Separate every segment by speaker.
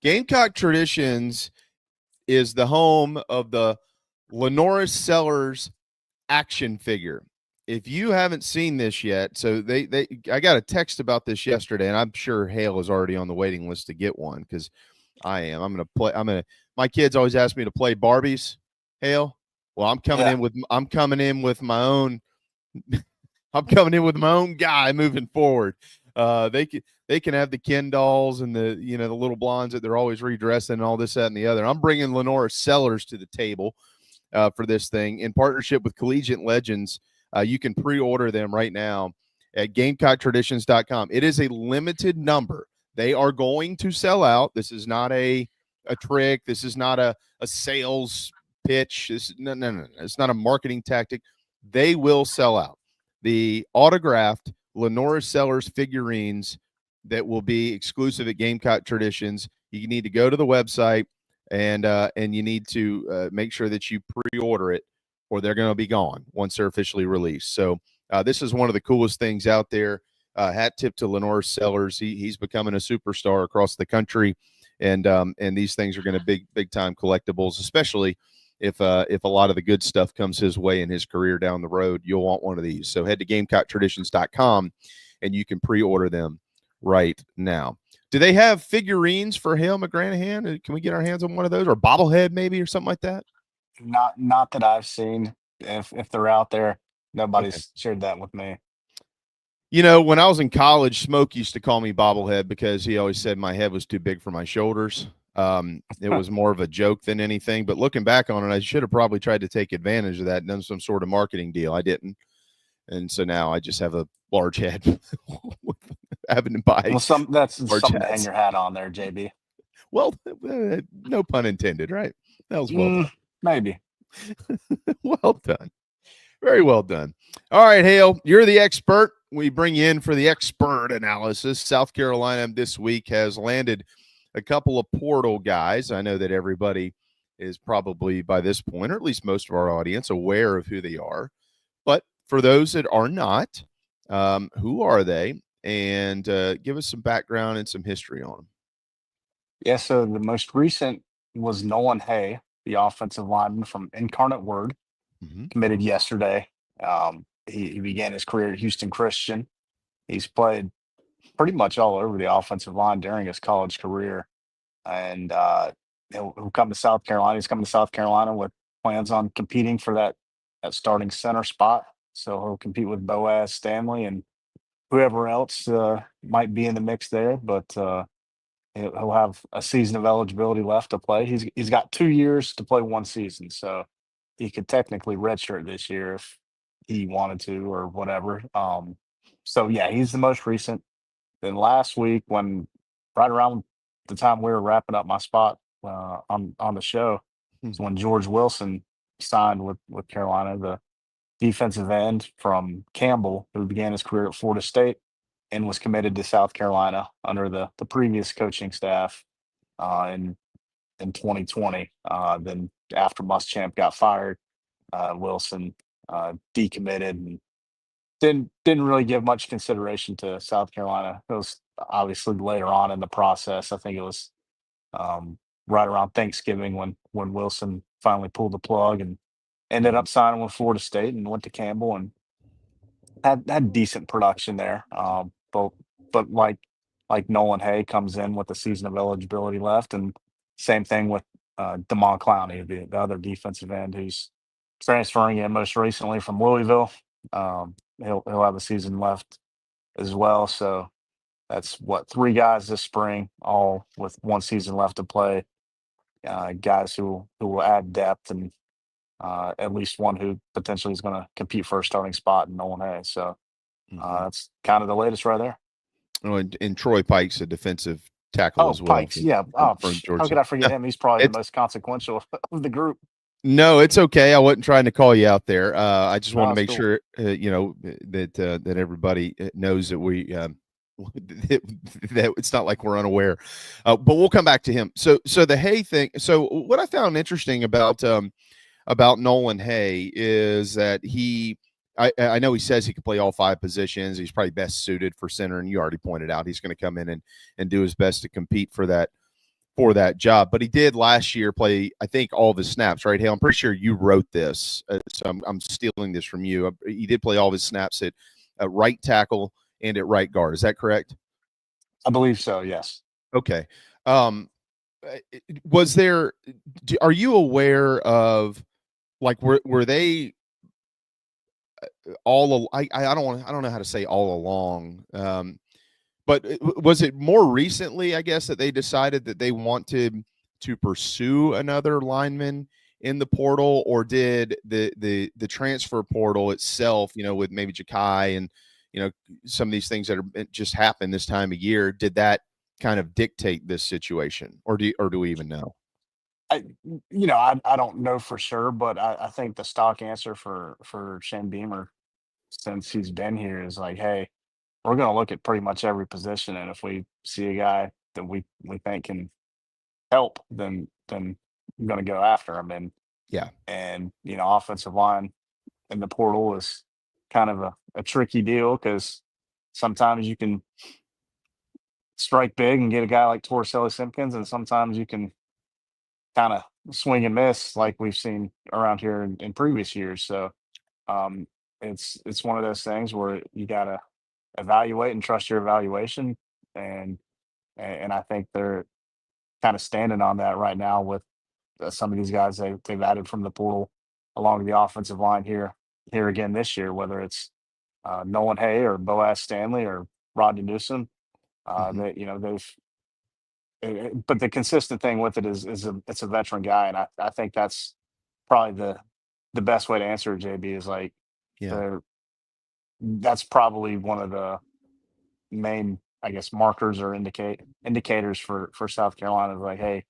Speaker 1: Gamecock Traditions is the home of the Lenora Sellers action figure. If you haven't seen this yet, so I got a text about this yesterday, and I'm sure Hale is already on the waiting list to get one because I am. My kids always ask me to play Barbies, Hale. Well, I'm coming in with my own I'm coming in with my own guy moving forward. They can have the Ken dolls and the little blondes that they're always redressing and all this, that, and the other. I'm bringing Lenora Sellers to the table for this thing in partnership with Collegiate Legends. You can pre-order them right now at GamecockTraditions.com. It is a limited number. They are going to sell out. This is not a trick. This is not a sales pitch. No. It's not a marketing tactic. They will sell out. The autographed Lenora Sellers figurines that will be exclusive at Gamecock Traditions. You need to go to the website and you need to make sure that you pre-order it, or they're going to be gone once they're officially released. So this is one of the coolest things out there. Hat tip to Lenora Sellers. He's becoming a superstar across the country, and these things are going to big time collectibles, especially if a lot of the good stuff comes his way in his career down the road. You'll want one of these. So head to GamecockTraditions.com and you can pre-order them right now. Do they have figurines for Hale McGranahan? Can we get our hands on one of those, or bobblehead maybe, or something like that?
Speaker 2: Not that I've seen. If they're out there, nobody's shared that with me.
Speaker 1: When I was in college, Smoke used to call me bobblehead because he always said my head was too big for my shoulders. It was more of a joke than anything, but looking back on it, I should have probably tried to take advantage of that and done some sort of marketing deal. I didn't. And so now I just have a large head having to buy.
Speaker 2: Well, that's something to hang your hat on there, JB.
Speaker 1: Well, no pun intended, right? That was well done.
Speaker 2: Maybe.
Speaker 1: Well done. Very well done. All right, Hale, you're the expert. We bring you in for the expert analysis. South Carolina this week has landed a couple of portal guys. I know that everybody is probably by this point, or at least most of our audience, aware of who they are. But for those that are not, who are they? And give us some background and some history on them.
Speaker 2: Yeah, so the most recent was Nolan Hay, the offensive lineman from Incarnate Word, committed yesterday. He began his career at Houston Christian. He's played pretty much all over the offensive line during his college career. And he'll come to South Carolina. He's coming to South Carolina with plans on competing for that starting center spot. So he'll compete with Boaz Stanley and whoever else might be in the mix there. But he'll have a season of eligibility left to play. He's got 2 years to play one season. So he could technically redshirt this year if he wanted to or whatever. So, yeah, he's the most recent. Then last week, right around the time we were wrapping up my spot on the show, is when George Wilson signed with Carolina, the defensive end from Campbell, who began his career at Florida State and was committed to South Carolina under the previous coaching staff in 2020. Then after Muschamp got fired, Wilson decommitted and didn't really give much consideration to South Carolina. It was obviously later on in the process. I think it was right around Thanksgiving when Wilson finally pulled the plug and ended up signing with Florida State and went to Campbell and had decent production there. But like Nolan Hay comes in with a season of eligibility left, and same thing with Damon Clowney, the other defensive end who's transferring in most recently from Louisville. He'll have a season left as well. So that's 3 guys this spring, all with one season left to play. Guys who will add depth and at least one who potentially is going to compete for a starting spot in Nolan Hay. So that's kind of the latest right there.
Speaker 1: Oh, and Troy Pike's a defensive tackle as well.
Speaker 2: Pikes, yeah. How could I forget him? He's probably the most consequential of the group.
Speaker 1: No, it's okay. I wasn't trying to call you out there. I just want to make sure that everybody knows that we that it's not like we're unaware. But we'll come back to him. So the Hay thing. So what I found interesting about Nolan Hay is that I know he says he can play all 5 positions. He's probably best suited for center, and you already pointed out he's going to come in and do his best to compete for that for that job. But he did last year play, I think, all of his snaps, right, Hale? I'm pretty sure you wrote this, so I'm stealing this from you. He did play all of his snaps at right tackle and at right guard. Is that correct?
Speaker 2: I believe so, yes.
Speaker 1: Okay. Was there – are you aware of, like, were they all – I don't know how to say all along, but was it more recently, I guess, that they decided that they wanted to pursue another lineman in the portal, or did the transfer portal itself, with maybe Ja'Kai and, some of these things that are just happen this time of year, did that kind of dictate this situation, or do we even know?
Speaker 2: I don't know for sure, but I think the stock answer for Shane Beamer since he's been here is like, hey, we're going to look at pretty much every position, and if we see a guy that we think can help, then we're going to go after him.
Speaker 1: Yeah.
Speaker 2: And offensive line in the portal is kind of a tricky deal because sometimes you can strike big and get a guy like Torricelli Simpkins, and sometimes you can kind of swing and miss like we've seen around here in previous years. So um, it's one of those things where you got to evaluate and trust your evaluation, and and I think they're kind of standing on that right now with some of these guys they've added from the portal along the offensive line here again this year, whether it's Nolan Hay or Boaz Stanley or Rodney Newsom.
Speaker 1: Mm-hmm.
Speaker 2: But the consistent thing with it is it's a veteran guy, and I think that's probably the best way to answer it, JB, is like
Speaker 1: Yeah.
Speaker 2: that's probably one of the main, I guess, markers or indicators for South Carolina is like, hey,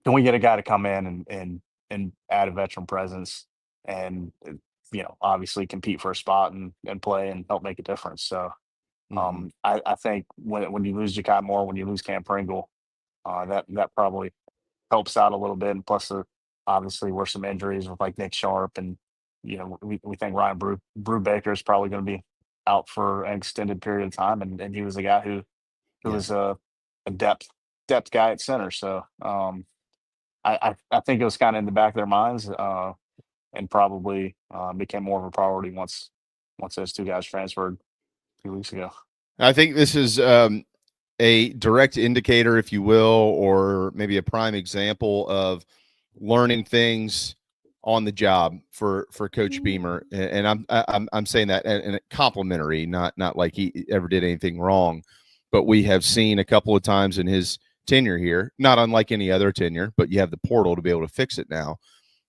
Speaker 2: can we get a guy to come in and add a veteran presence and obviously compete for a spot and play and help make a difference. So
Speaker 1: Mm-hmm.
Speaker 2: I think when you lose Ja'Kai Moore, when you lose Cam Pringle, that probably helps out a little bit. And plus, obviously, were some injuries with like Nick Sharp, and we think Ryan Brubaker is probably going to be out for an extended period of time, and he was a guy who
Speaker 1: Yeah.
Speaker 2: was a depth guy at center. So I think it was kind of in the back of their minds, and probably became more of a priority once those two guys transferred a few weeks ago.
Speaker 1: I think this is a direct indicator, if you will, or maybe a prime example of learning things on the job for Coach Beamer, and I'm saying that and complimentary, not like he ever did anything wrong, but we have seen a couple of times in his tenure here, not unlike any other tenure, but you have the portal to be able to fix it now,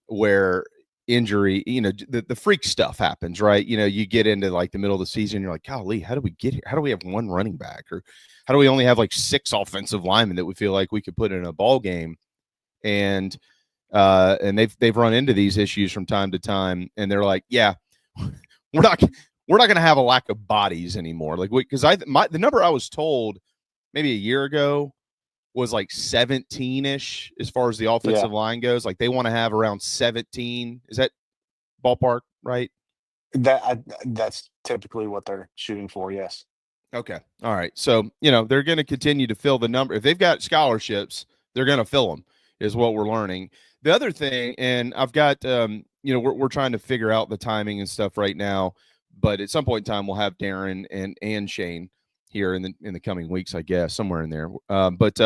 Speaker 1: where injury, the freak stuff happens, right? You get into like the middle of the season, you're like, golly, how do we get here? How do we have one running back, or how do we only have like 6 offensive linemen that we feel like we could put in a ball game? And they've run into these issues from time to time, and they're like, yeah, we're not going to have a lack of bodies anymore. Like, because the number I was told maybe a year ago was like 17-ish as far as the offensive line goes. Like, they want to have around 17. Is that ballpark right?
Speaker 2: That's typically what they're shooting for. Yes.
Speaker 1: Okay. All right. So, they're going to continue to fill the number. If they've got scholarships, they're going to fill them, is what we're learning. The other thing, and I've got, we're trying to figure out the timing and stuff right now, but at some point in time, we'll have Darren and Shane here in the coming weeks, I guess, somewhere in there. But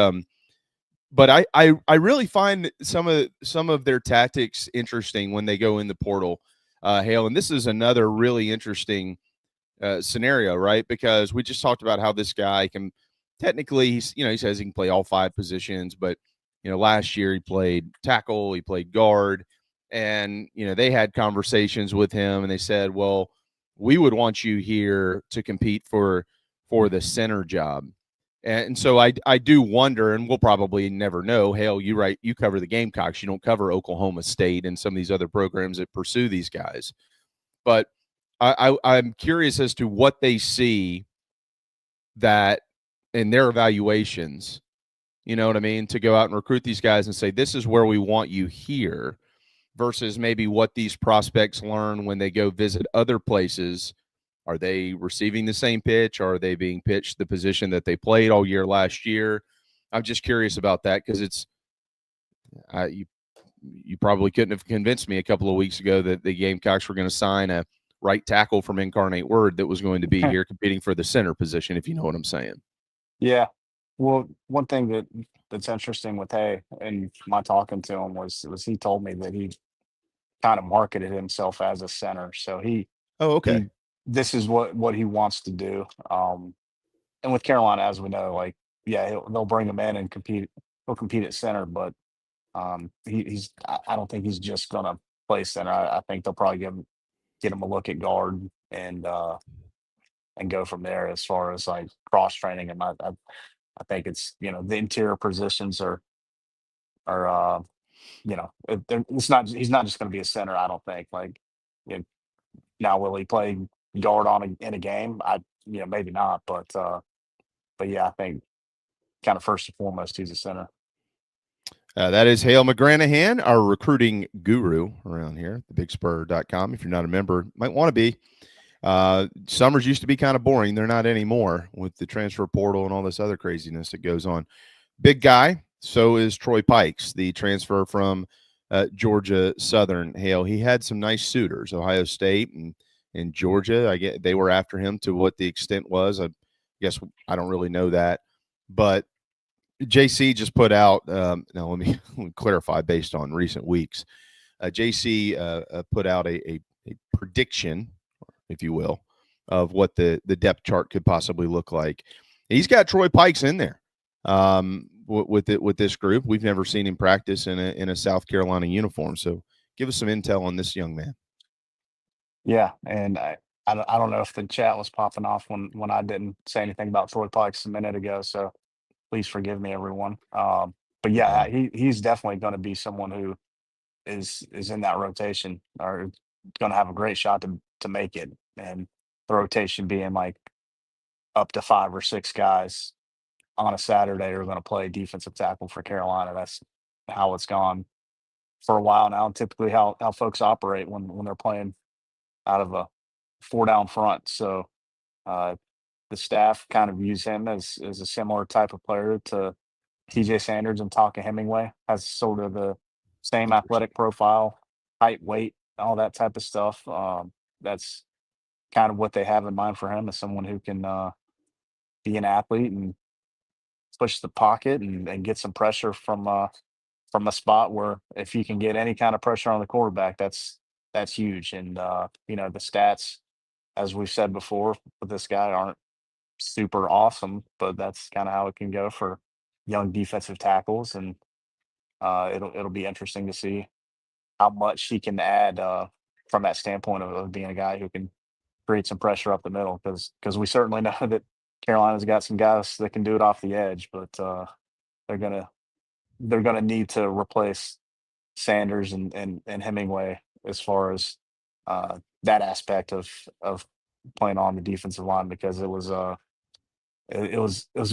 Speaker 1: I really find some of their tactics interesting when they go in the portal, Hale. And this is another really interesting scenario, right? Because we just talked about how this guy can technically, he says he can play all 5 positions, but last year he played tackle, he played guard, and they had conversations with him, and they said, well, we would want you here to compete for the center job. And so I do wonder, and we'll probably never know. Hale, you cover the Gamecocks. You don't cover Oklahoma State and some of these other programs that pursue these guys. But I'm curious as to what they see that in their evaluations, you know what I mean, to go out and recruit these guys and say, this is where we want you here, versus maybe what these prospects learn when they go visit other places. Are they receiving the same pitch? Are they being pitched the position that they played all year last year? I'm just curious about that because you probably couldn't have convinced me a couple of weeks ago that the Gamecocks were going to sign a right tackle from Incarnate Word that was going to be here competing for the center position, if you know what I'm saying.
Speaker 2: Yeah. Well, one thing that's interesting with Hay and my talking to him was he told me that he kind of marketed himself as a center. So
Speaker 1: Oh, okay.
Speaker 2: he this is what he wants to do. And with Carolina, as we know, like yeah, they'll bring him in and compete. He'll compete at center, but he's I don't think he's just gonna play center. I think they'll probably get him a look at guard and go from there as far as like cross training. And I think it's the interior positions are it's not he's not just going to be a center. I don't think you know, now will he play guard in a game? Maybe not, but yeah, I think kind of first and foremost he's a center.
Speaker 1: That is Hale McGranahan, our recruiting guru around here, thebigspur.com. If you're not a member, might want to be. Summers used to be kind of boring. They're not anymore with the transfer portal and all this other craziness that goes on. Big guy. So is Troy Pikes, the transfer from Georgia Southern. Hale, he had some nice suitors, Ohio State and Georgia. I get they were after him to what the extent was. I guess I don't really know that, but JC just put out. Now let me clarify based on recent weeks. JC put out a prediction, if you will, of what the depth chart could possibly look like. He's got Troy Pikes in there with this group. We've never seen him practice in a South Carolina uniform. So give us some intel on this young man.
Speaker 2: Yeah, and I don't know if the chat was popping off when I didn't say anything about Troy Pikes a minute ago. So please forgive me, everyone. But yeah, he's definitely going to be someone who is in that rotation or going to have a great shot to make it, and the rotation being like up to 5 or 6 guys on a Saturday are going to play defensive tackle for Carolina. That's how it's gone for a while now, and typically how folks operate when they're playing out of a 4 down front. So uh, the staff kind of views him as a similar type of player to TJ Sanders and Taka Hemingway. Has sort of the same athletic profile, height, weight, all that type of stuff. That's kind of what they have in mind for him, as someone who can be an athlete and push the pocket and get some pressure from a spot where if you can get any kind of pressure on the quarterback, that's huge. And the stats, as we've said before, with this guy aren't super awesome, but that's kind of how it can go for young defensive tackles. And it'll be interesting to see how much he can add from that standpoint of being a guy who can create some pressure up the middle. Because we certainly know that Carolina's got some guys that can do it off the edge, but they're gonna they're gonna need to replace Sanders and Hemingway as far as that aspect of playing on the defensive line, because it was a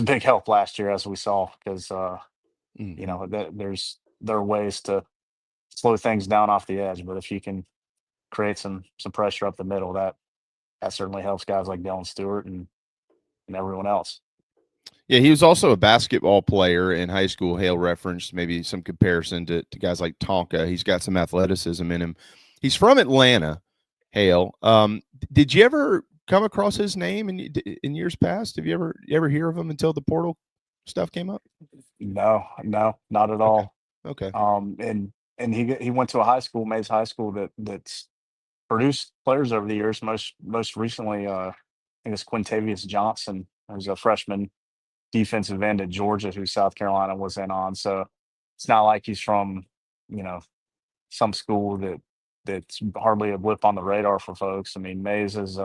Speaker 2: big help last year, as we saw, because there are ways to slow things down off the edge, but if you can create some pressure up the middle, that certainly helps guys like Dylan Stewart and everyone else.
Speaker 1: Yeah, he was also a basketball player in high school. Hale referenced maybe some comparison to guys like Tonka. He's got some athleticism in him. He's from Atlanta, Hale. Did you ever come across his name in years past? Have you ever hear of him until the portal stuff came up?
Speaker 2: No, not at
Speaker 1: Okay.
Speaker 2: all.
Speaker 1: Okay.
Speaker 2: And he went to a high school, Mays High School, that's produced players over the years. Most recently, I think it's Quintavious Johnson, who's a freshman defensive end at Georgia, who South Carolina was in on. So it's not like he's from, you know, some school that's hardly a blip on the radar for folks. I mean, Mays is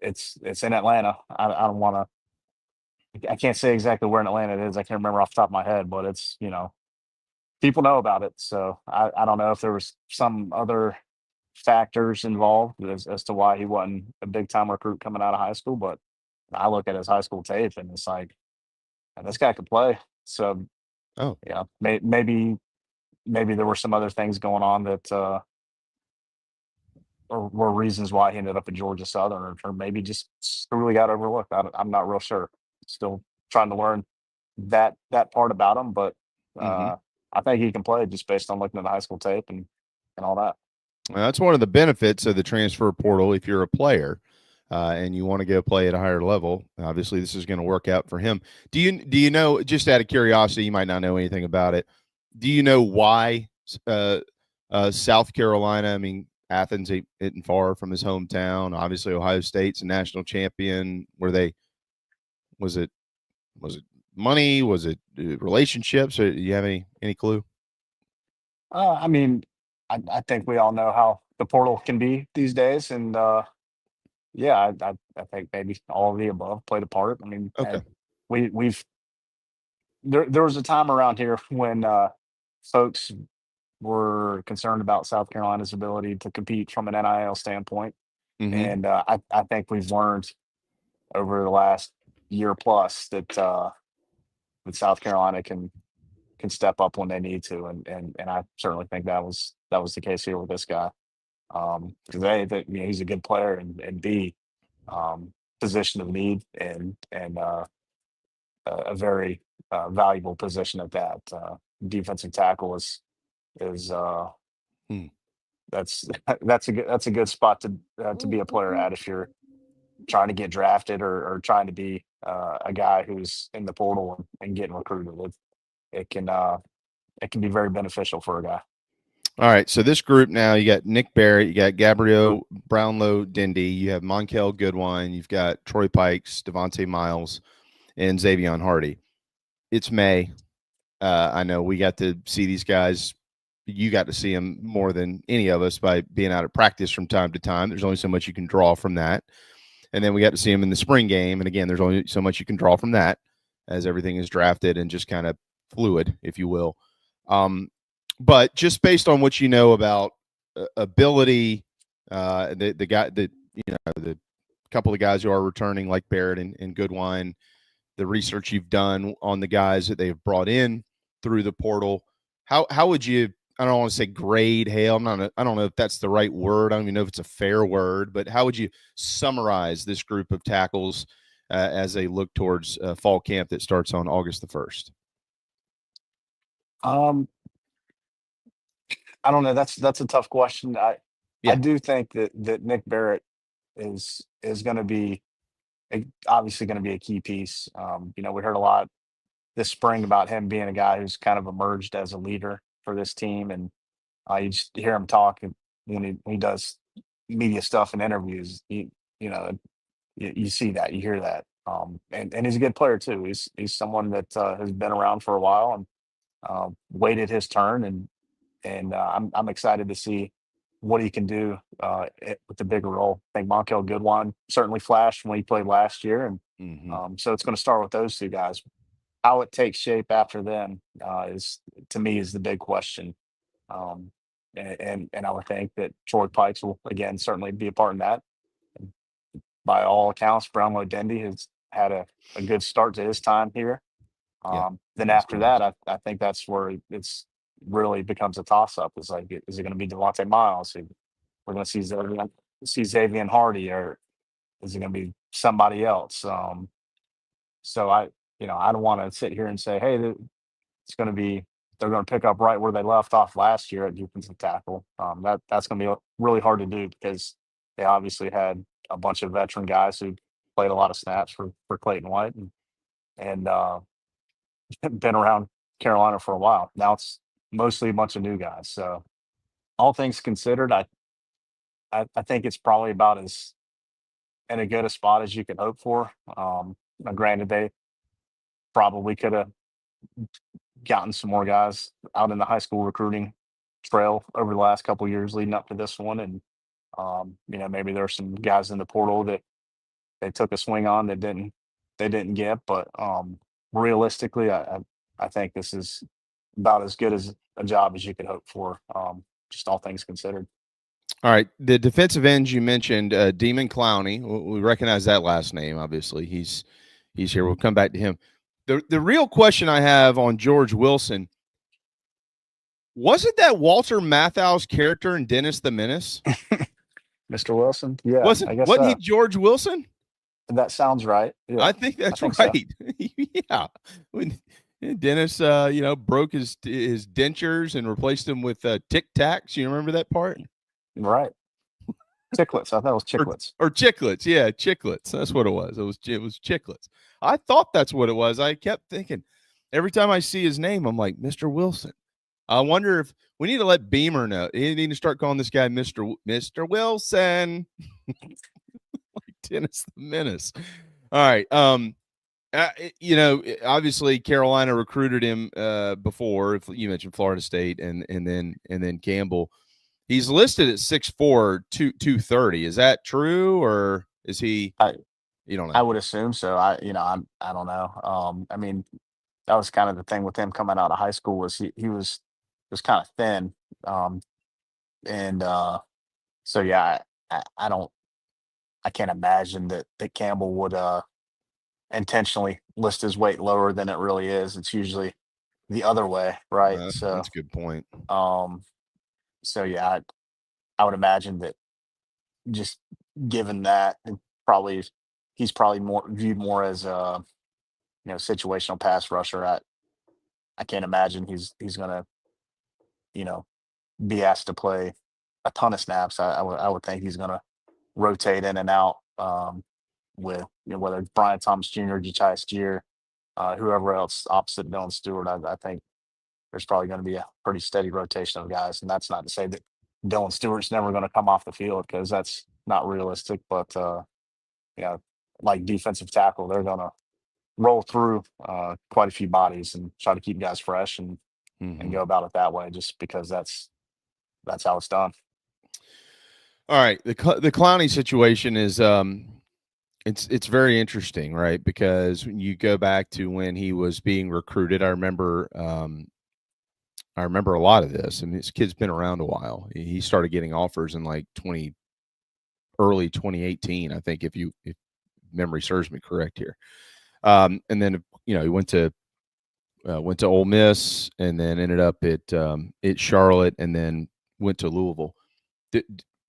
Speaker 2: it's in Atlanta. I don't want to. I can't say exactly where in Atlanta it is. I can't remember off the top of my head, but it's people know about it. So I don't know if there was some other factors involved as to why he wasn't a big time recruit coming out of high school. But I look at his high school tape and it's like, "Man, this guy could play." So
Speaker 1: Oh,
Speaker 2: yeah, maybe there were some other things going on that or were reasons why he ended up at Georgia Southern, or maybe just really got overlooked. I'm not real sure. Still trying to learn that part about him, but
Speaker 1: Mm-hmm.
Speaker 2: I think he can play just based on looking at the high school tape and all that.
Speaker 1: Well, that's one of the benefits of the transfer portal. If you're a player and you want to go play at a higher level, obviously this is going to work out for him. Do you know? Just out of curiosity, you might not know anything about it. Do you know why South Carolina? I mean, Athens isn't far from his hometown. Obviously, Ohio State's a national champion. Was it was it money? Was it relationships? Or do you have any clue?
Speaker 2: I mean, I think we all know how the portal can be these days, and yeah, I think maybe all of the above played a part. I mean,
Speaker 1: Okay.
Speaker 2: we've there was a time around here when folks were concerned about South Carolina's ability to compete from an NIL standpoint,
Speaker 1: Mm-hmm.
Speaker 2: and I think we've learned over the last year plus that South Carolina can step up when they need to, and I certainly think that was the case here with this guy. Because he's a good player, and B, position of need, and a very valuable position at that. Defensive tackle is
Speaker 1: Hmm.
Speaker 2: that's that's a good spot to be a player at if you're trying to get drafted or trying to be a guy who's in the portal and getting recruited. It can it can be very beneficial for a guy.
Speaker 1: All right, so this group now, you got Nick Barrett, you got Gabrielle Brownlow Dindy, you have Monkel Goodwine, you've got Troy Pikes, Devontae Miles, and Xavion Hardy. It's May. I know we got to see these guys. You got to see them more than any of us by being out at practice from time to time. There's only so much you can draw from that. And then we got to see them in the spring game. And again, there's only so much you can draw from that as everything is drafted and just kind of fluid, if you will. Um, but just based on what you know about ability, the guy that the couple of guys who are returning like Barrett and Goodwine, the research you've done on the guys that they've brought in through the portal, how would you? I don't want to say grade Hale. I don't know if that's the right word. I don't even know if it's a fair word. But how would you summarize this group of tackles as they look towards fall camp that starts on August the 1st?
Speaker 2: Um, I don't know. That's a tough question. I
Speaker 1: Yeah.
Speaker 2: do think that Nick Barrett is going to be obviously going to be a key piece. We heard a lot this spring about him being a guy who's kind of emerged as a leader for this team, and you just hear him talk when he does media stuff and interviews. You see that, you hear that, and he's a good player too. He's someone that has been around for a while and waited his turn, and I'm excited to see what he can do with the bigger role. I think Monkel Goodwine certainly flashed when he played last year, and
Speaker 1: Mm-hmm.
Speaker 2: so it's going to start with those two guys. How it takes shape after them is to me is the big question. Um, and I would think that Troy Pikes will again certainly be a part in that. By all accounts, Brownlow Dendy has had a good start to his time here.
Speaker 1: Yeah.
Speaker 2: Then
Speaker 1: Yes,
Speaker 2: after
Speaker 1: he has.
Speaker 2: that, I think that's where it's really becomes a toss up. It's like, is it going to be Devontae Miles? We're going to see Xavier Hardy, or is it going to be somebody else? So I don't want to sit here and say, hey, it's going to be they're going to pick up right where they left off last year at defensive tackle. That's going to be really hard to do because they obviously had a bunch of veteran guys who played a lot of snaps for Clayton White and been around Carolina for a while. Now it's mostly a bunch of new guys. So all things considered, I think it's probably about as in a good a spot as you can hope for. Now granted, they probably could have gotten some more guys out in the high school recruiting trail over the last couple years leading up to this one, and maybe there's some guys in the portal that they took a swing on that they didn't get, but realistically, I think this is about as good as a job as you could hope for, just all things considered.
Speaker 1: All right. The defensive ends you mentioned, Demon Clowney. We recognize that last name. Obviously, he's here. We'll come back to him. The real question I have on George Wilson, wasn't that Walter Matthau's character in Dennis the Menace?
Speaker 2: Mr. Wilson, yeah,
Speaker 1: Wasn't
Speaker 2: I guess
Speaker 1: wasn't he
Speaker 2: so.
Speaker 1: George Wilson?
Speaker 2: That sounds right. Yeah,
Speaker 1: I think
Speaker 2: I
Speaker 1: that's
Speaker 2: think so.
Speaker 1: right. Yeah. When Dennis, broke his dentures and replaced them with Tic Tacs. You remember that part?
Speaker 2: Right. Chiclets. I thought it was
Speaker 1: Or
Speaker 2: chiclets.
Speaker 1: chiclets. Yeah, chiclets. That's what it was. It was chiclets. I thought that's what it was. I kept thinking every time I see his name, I'm like, Mr. Wilson. I wonder if we need to let Beamer know. You need to start calling this guy Mr. Wilson. Like Dennis the Menace. All right. Obviously Carolina recruited him before. If you mentioned Florida State and then Campbell, he's listed at 6'4", 230. Is that true, or is he?
Speaker 2: I
Speaker 1: You don't
Speaker 2: I
Speaker 1: know.
Speaker 2: would assume so. I don't know. I mean, that was kind of the thing with him coming out of high school was he was kind of thin. Um, and so yeah, I don't I can't imagine that Campbell would intentionally list his weight lower than it really is. It's usually the other way, right?
Speaker 1: That's a good point.
Speaker 2: Um, so yeah, I would imagine that just given that, and probably he's probably more viewed more as a situational pass rusher. I can't imagine he's gonna you know be asked to play a ton of snaps. I would think he's gonna rotate in and out with whether it's Brian Thomas Jr., Jachai Steer, whoever else opposite Dylan Stewart. I think there's probably going to be a pretty steady rotation of guys, and that's not to say that Dylan Stewart's never going to come off the field because that's not realistic. But yeah, like defensive tackle, they're going to roll through quite a few bodies and try to keep guys fresh and
Speaker 1: Mm-hmm.
Speaker 2: go about it that way, just because that's how it's done.
Speaker 1: All right, the Clowney situation is it's very interesting, right? Because when you go back to when he was being recruited, I remember a lot of this. I mean, this kid's been around a while. He started getting offers in like early 2018, I think, if memory serves me correct here. And then he went to Ole Miss, and then ended up at Charlotte, and then went to Louisville.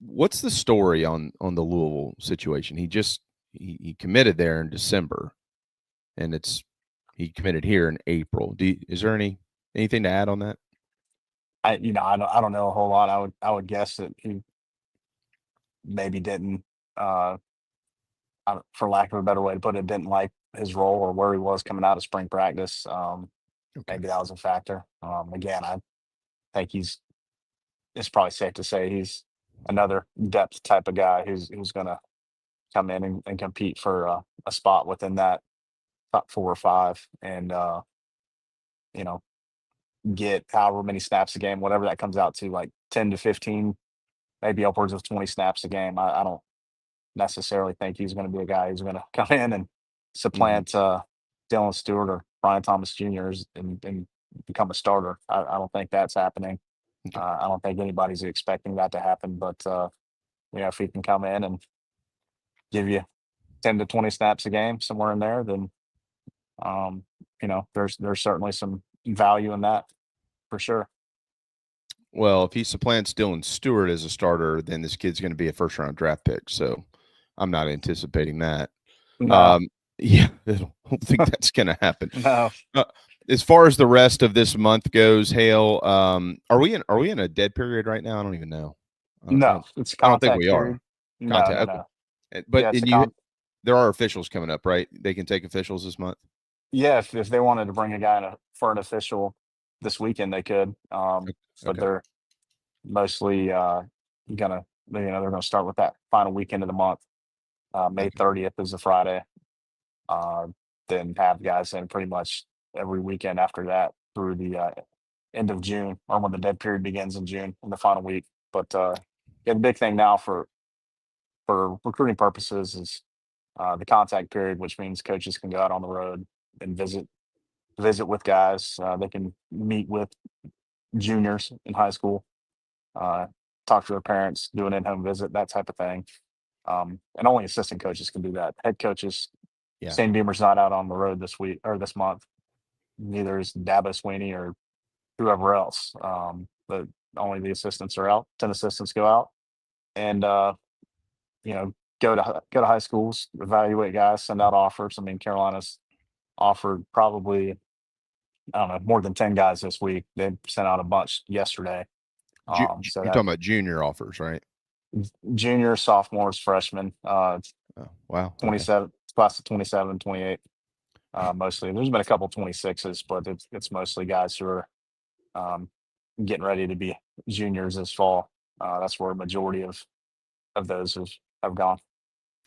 Speaker 1: What's the story on the Louisville situation? He committed there in December, and he committed here in April. Is there anything to add on that?
Speaker 2: I don't know a whole lot. I would guess that he maybe didn't, uh, for lack of a better way to put it, didn't like his role or where he was coming out of spring practice.
Speaker 1: Okay.
Speaker 2: Maybe that was a factor. Again, I think it's probably safe to say he's another depth type of guy who's going to come in and compete for a spot within that top 4 or 5, and you know get however many snaps a game, whatever that comes out to, like 10 to 15, maybe upwards of 20 snaps a game. I don't necessarily think he's going to be a guy who's going to come in and
Speaker 1: Hmm.
Speaker 2: supplant Dylan Stewart or Brian Thomas Jr. and become a starter. I don't think that's happening.
Speaker 1: Okay.
Speaker 2: I don't think anybody's expecting that to happen. But if he can come in and give you 10 to 20 snaps a game, somewhere in there, then um, there's certainly some value in that for sure.
Speaker 1: Well, if he supplants Dylan Stewart as a starter, then this kid's going to be a first round draft pick. So I'm not anticipating that.
Speaker 2: No,
Speaker 1: Um, yeah, I don't think that's going to happen.
Speaker 2: no,
Speaker 1: Uh, as far as the rest of this month goes, Hale, are we in a dead period right now? I don't even know. I don't, I
Speaker 2: no.
Speaker 1: don't,
Speaker 2: It's a
Speaker 1: I don't think
Speaker 2: contact
Speaker 1: we are.
Speaker 2: period. No,
Speaker 1: Contact.
Speaker 2: no,
Speaker 1: Okay.
Speaker 2: no.
Speaker 1: But
Speaker 2: Yeah, it's a
Speaker 1: and there are officials coming up, right? They can take officials this month.
Speaker 2: yeah. If they wanted to bring a guy for an official this weekend, they could. But
Speaker 1: Okay.
Speaker 2: they're mostly gonna they're gonna start with that final weekend of the month. May
Speaker 1: Okay.
Speaker 2: 30th is a Friday. Uh, then have guys in pretty much every weekend after that through the end of June, or when the dead period begins in June in the final week. But yeah, the big thing now for recruiting purposes is the contact period, which means coaches can go out on the road and visit with guys. They can meet with juniors in high school, uh, talk to their parents, do an in-home visit, that type of thing. And only assistant coaches can do that. Head coaches,
Speaker 1: Yeah.
Speaker 2: Shane Beamer's not out on the road this week or this month. Neither is Dabo Sweeney or whoever else. But only the assistants are out. 10 assistants go out, and go to high schools, evaluate guys, send out offers. I mean, Carolina's offered probably, I don't know, more than 10 guys this week. They sent out a bunch yesterday. So
Speaker 1: You're
Speaker 2: that
Speaker 1: talking about junior offers, right?
Speaker 2: junior, sophomores, freshmen,
Speaker 1: Oh, wow. Okay.
Speaker 2: 27, class of 27, 28. Mostly. There's been a couple 26s, but it's mostly guys who are um, getting ready to be juniors this fall. That's where a majority of those have gone.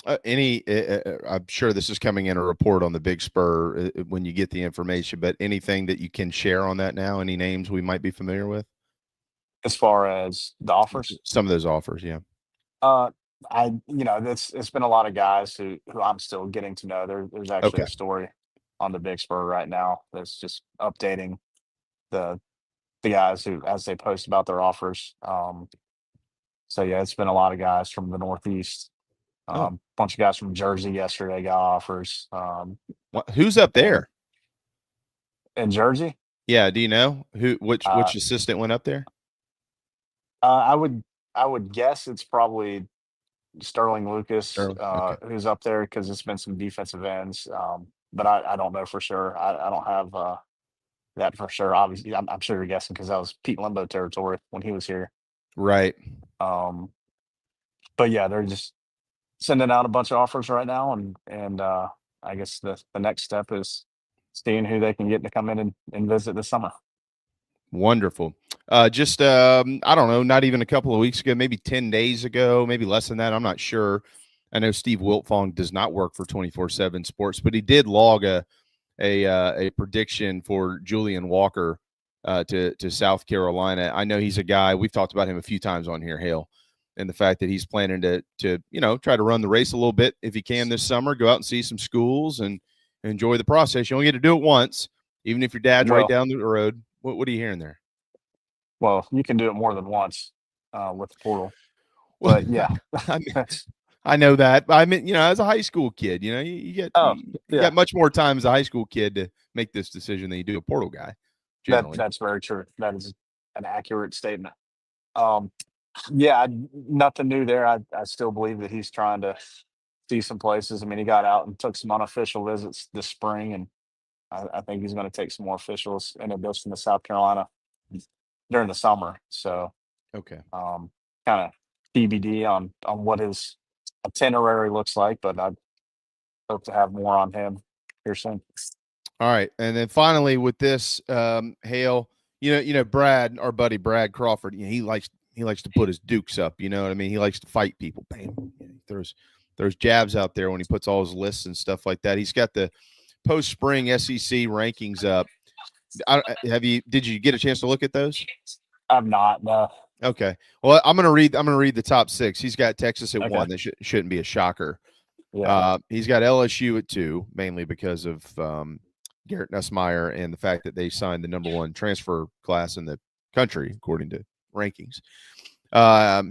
Speaker 1: I'm sure this is coming in a report on the Big Spur when you get the information, but anything that you can share on that now? Any names we might be familiar with?
Speaker 2: As far as the offers,
Speaker 1: Some of those offers, yeah.
Speaker 2: uh, it's been a lot of guys who I'm still getting to know. There's actually
Speaker 1: Okay.
Speaker 2: a story on the Big Spur right now that's just updating the the guys who as they post about their offers. So yeah, it's been a lot of guys from the Northeast.
Speaker 1: Oh,
Speaker 2: Bunch of guys from Jersey yesterday got offers.
Speaker 1: who's up
Speaker 2: And
Speaker 1: there?
Speaker 2: in Jersey,
Speaker 1: Yeah. Do you know
Speaker 2: uh,
Speaker 1: which assistant went up there?
Speaker 2: I would guess it's probably Sterling Lucas,
Speaker 1: Sterling. Okay.
Speaker 2: who's up there because it's been some defensive ends. But I don't know for sure. I don't have that for sure. Obviously, I'm sure you're guessing because that was Pete Limbo territory when he was here.
Speaker 1: Right.
Speaker 2: Um, but yeah, they're just sending out a bunch of offers right now, and I guess the next step is seeing who they can get to come in and visit this summer.
Speaker 1: Wonderful. Just I don't know, not even a couple of weeks ago, maybe 10 days ago, maybe less than that. I'm not sure. I know Steve Wiltfong does not work for 24/7 Sports, but he did log a prediction for Julian Walker to South Carolina. I know he's a guy we've talked about him a few times on here, Hale, and the fact that he's planning to try to run the race a little bit if he can this summer, go out and see some schools and enjoy the process. You only get to do it once, even if your dad's right
Speaker 2: Well,
Speaker 1: down the road. What are you hearing there?
Speaker 2: well, you can do it more than once with the portal,
Speaker 1: Well,
Speaker 2: but yeah,
Speaker 1: I mean,
Speaker 2: that's
Speaker 1: I know that. I mean, as a high school kid, you get
Speaker 2: oh
Speaker 1: you
Speaker 2: yeah,
Speaker 1: got much more time as a high school kid to make this decision than you do a portal guy, generally.
Speaker 2: that's very true. That is an accurate statement. Um, yeah, nothing new there. I still believe that he's trying to see some places. I mean, he got out and took some unofficial visits this spring, and I think he's going to take some more officials in addition to South Carolina during the summer. So,
Speaker 1: Okay.
Speaker 2: kind of TBD on what his itinerary looks like, but I hope to have more on him here soon.
Speaker 1: All right, and then finally with this, Hale, Brad, our buddy Brad Crawford, he likes to put his dukes up. You know what I mean? He likes to fight people. Bam. He throws jabs out there when he puts all his lists and stuff like that. He's got the post spring SEC rankings up. Did you get a chance to look at those?
Speaker 2: I'm not.
Speaker 1: Okay. Well, I'm gonna read the top six. He's got Texas at
Speaker 2: Okay.
Speaker 1: one. That shouldn't be a shocker.
Speaker 2: Yeah.
Speaker 1: He's got LSU at two, mainly because of Garrett Nussmeier and the fact that they signed the number one transfer class in the country, according to rankings.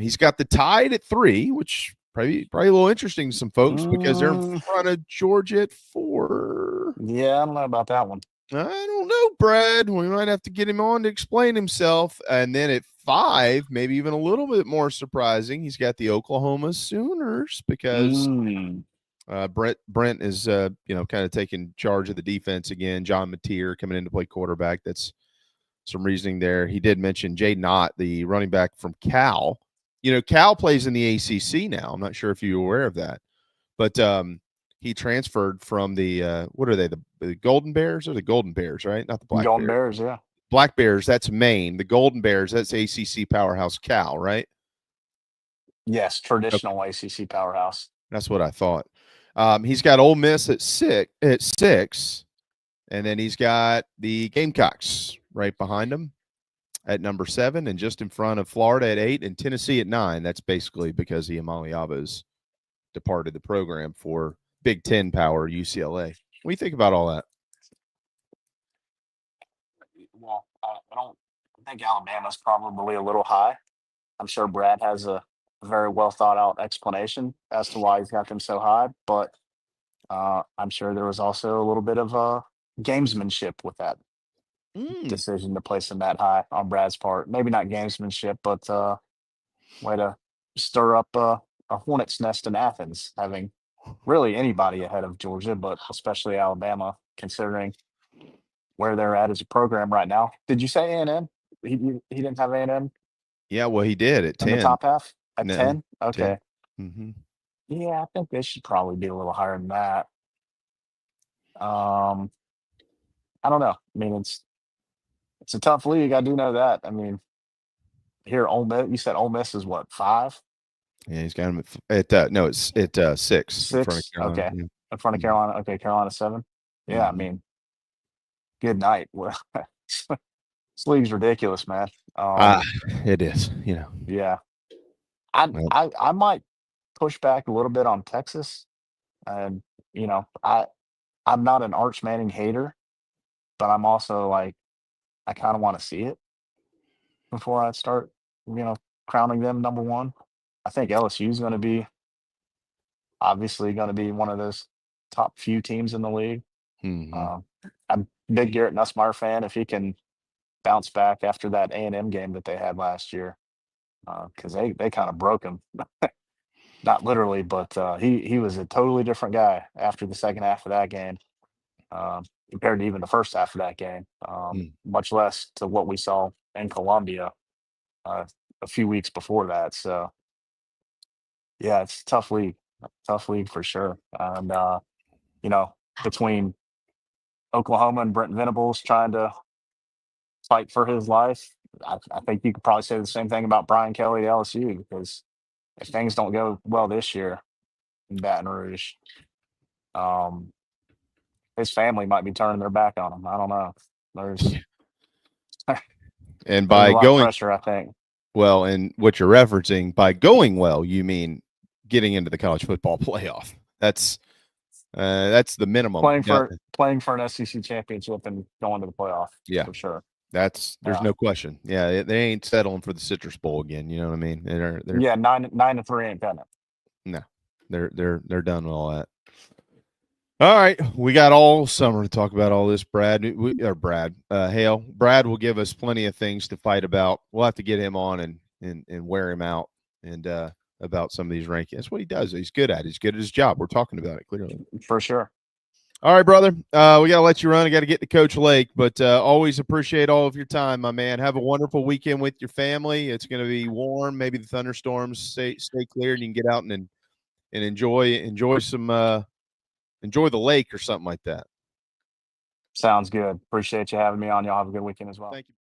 Speaker 1: He's got the Tide at three, which probably a little interesting to some folks because they're in front of Georgia at four.
Speaker 2: Yeah, I don't know about that one.
Speaker 1: I don't know, Brad. We might have to get him on to explain himself. And then at five, maybe even a little bit more surprising, he's got the Oklahoma Sooners because Brent is kind of taking charge of the defense again. John Mateer coming in to play quarterback. That's some reasoning there. He did mention Jay Knott, the running back from Cal. Cal plays in the ACC now. I'm not sure if you're aware of that, but he transferred from the what are they, the Golden Bears or the Golden Bears, right? Not the Black
Speaker 2: Golden
Speaker 1: Bears.
Speaker 2: Bears, yeah.
Speaker 1: Black Bears, that's Maine. The Golden Bears, that's ACC powerhouse Cal, right?
Speaker 2: Yes,
Speaker 1: Okay,
Speaker 2: traditional ACC powerhouse.
Speaker 1: that's what I thought. He's got Ole Miss at six, and then he's got the Gamecocks right behind him at number seven, and just in front of Florida at eight, and Tennessee at nine. That's basically because Iamaleava's departed the program for Big Ten power UCLA. What do you think about all that?
Speaker 2: Well, I don't I think Alabama's probably a little high. I'm sure Brad has a very well thought out explanation as to why he's got them so high, but I'm sure there was also a little bit of gamesmanship with that
Speaker 1: Mm.
Speaker 2: decision to place him that high on Brad's part. Maybe not gamesmanship, but way to stir up a hornet's nest in Athens, having really anybody ahead of Georgia, but especially Alabama, considering where they're at as a program right now. Did you say A&M? He didn't have A&M
Speaker 1: Yeah, well, he did at
Speaker 2: in the
Speaker 1: 10.
Speaker 2: top half at
Speaker 1: No,
Speaker 2: 10. Okay,
Speaker 1: 10. Mm-hmm.
Speaker 2: yeah, I think they should probably be a little higher than that. Um, I don't know. I mean, it's a tough league. I do know that. I mean, here Ole Miss. You said Ole Miss is what, 5,
Speaker 1: Yeah, he's got him no, it's at 6 in front of
Speaker 2: 6?
Speaker 1: Carolina.
Speaker 2: Okay,
Speaker 1: Yeah.
Speaker 2: in front of
Speaker 1: Mhm.
Speaker 2: Carolina. Okay, Carolina 7. Yeah, I
Speaker 1: Mhm.
Speaker 2: mean, good night. Well, this league's ridiculous, man.
Speaker 1: Ah, it is.
Speaker 2: Yeah, I
Speaker 1: Well,
Speaker 2: I I might push back a little bit on Texas, and I'm not an Arch Manning hater, but I'm also like I kind of want to see it before I start, you know, crowning them number one. I think LSU is going to be obviously going to be one of those top few teams in the league.
Speaker 1: mhm.
Speaker 2: Um, I'm a big Garrett Nussmeier fan. If he can bounce back after that A&M game that they had last year, because they kind of broke him, not literally, but he was a totally different guy after the second half of that game, compared to even the first half of that game.
Speaker 1: Mm.
Speaker 2: Much less to what we saw in Columbia uh, a few weeks before that. So yeah, it's a tough league for sure. And you know, between Oklahoma and Brent Venables trying to fight for his life, I think you could probably say the same thing about Brian Kelly at LSU, because if things don't go well this year in Baton Rouge, um, his family might be turning their back on him. I don't know. There's
Speaker 1: And
Speaker 2: there's a
Speaker 1: by
Speaker 2: lot of
Speaker 1: going
Speaker 2: pressure, I think.
Speaker 1: well, and what you're referencing by going well, you mean getting into the college football playoff. That's the minimum. Yeah,
Speaker 2: Playing for an SEC championship and going to the playoff
Speaker 1: yeah.
Speaker 2: for sure.
Speaker 1: There's
Speaker 2: Yeah.
Speaker 1: no question. Yeah, they ain't settling for the Citrus Bowl again. You know what I mean? They're
Speaker 2: Yeah, 9-3 ain't cutting it.
Speaker 1: no, they're done with all that. All right, we got all summer to talk about all this, Brad. Hale. Brad will give us plenty of things to fight about. We'll have to get him on and wear him out and about some of these rankings. That's what he does. He's good at it. He's good at his job. We're talking about it clearly.
Speaker 2: For sure.
Speaker 1: All right, brother. We got to let you run. I got to get to Coach Lake, but always appreciate all of your time, my man. Have a wonderful weekend with your family. It's going to be warm. Maybe the thunderstorms stay clear, and you can get out and enjoy some enjoy the lake or something like that.
Speaker 2: Sounds good. Appreciate you having me on. Y'all have a good weekend as well.
Speaker 1: Thank you.